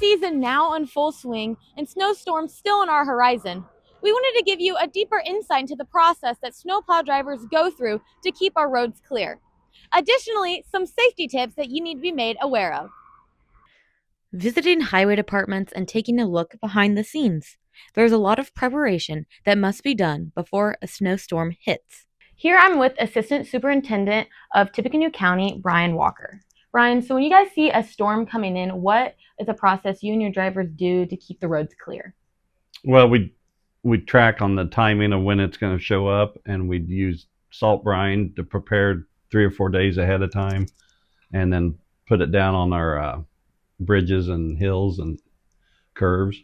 season now in full swing and snowstorms still on our horizon, we wanted to give you a deeper insight into the process that snowplow drivers go through to keep our roads clear. Additionally, some safety tips that you need to be made aware of. Visiting highway departments and taking a look behind the scenes. There's a lot of preparation that must be done before a snowstorm hits. Here I'm with Assistant Superintendent of Tippecanoe County, Brian Walker. Brian, so when you guys see a storm coming in, what is a process you and your drivers do to keep the roads clear? Well, we track on the timing of when it's going to show up, and we'd use salt brine to prepare 3 or 4 days ahead of time, and then put it down on our bridges and hills and curves.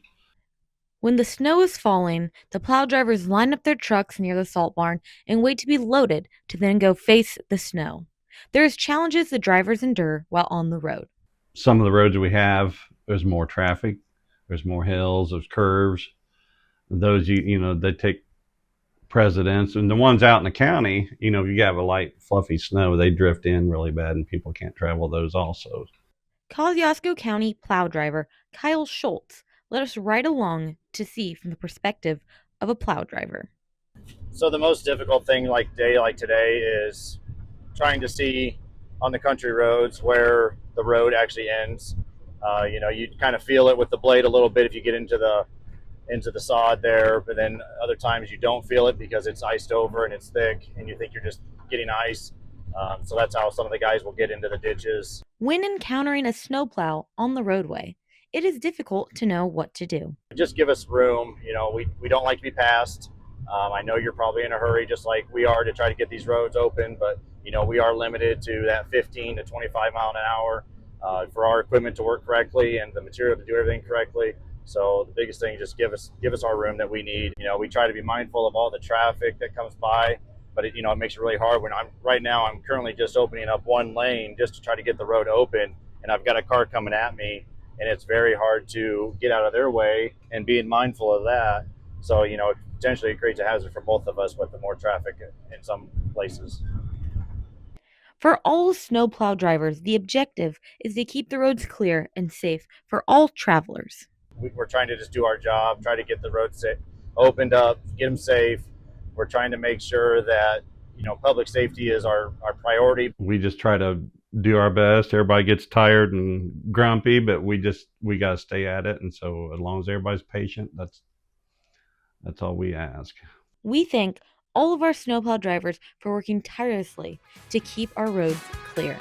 When the snow is falling, the plow drivers line up their trucks near the salt barn and wait to be loaded to then go face the snow. There's challenges the drivers endure while on the road. Some of the roads we have, there's more traffic, there's more hills, there's curves. Those they take precedence, and the ones out in the county, if you have a light fluffy snow, they drift in really bad and people can't travel those also. Kosciuszko County plow driver Kyle Schultz let us ride along to see from the perspective of a plow driver. So the most difficult thing like day like today is trying to see on the country roads where the road actually ends. You kind of feel it with the blade a little bit if you get into the sod there, but then other times you don't feel it because it's iced over and it's thick and you think you're just getting ice. So that's how some of the guys will get into the ditches. When encountering a snowplow on the roadway, it is difficult to know what to do. Just give us room. We don't like to be passed. I know you're probably in a hurry just like we are to try to get these roads open, but we are limited to that 15 to 25 mile an hour for our equipment to work correctly and the material to do everything correctly. So the biggest thing, just give us our room that we need. We try to be mindful of all the traffic that comes by, but it makes it really hard when I'm currently just opening up one lane just to try to get the road open, and I've got a car coming at me, and it's very hard to get out of their way and being mindful of that. So, potentially it creates a hazard for both of us with the more traffic in some places. For all snowplow drivers, the objective is to keep the roads clear and safe for all travelers. We're trying to just do our job, try to get the roads opened up, get them safe. We're trying to make sure that public safety is our priority. We just try to do our best. Everybody gets tired and grumpy, but we got to stay at it. And so as long as everybody's patient, that's all we ask. We thank all of our snowplow drivers for working tirelessly to keep our roads clear.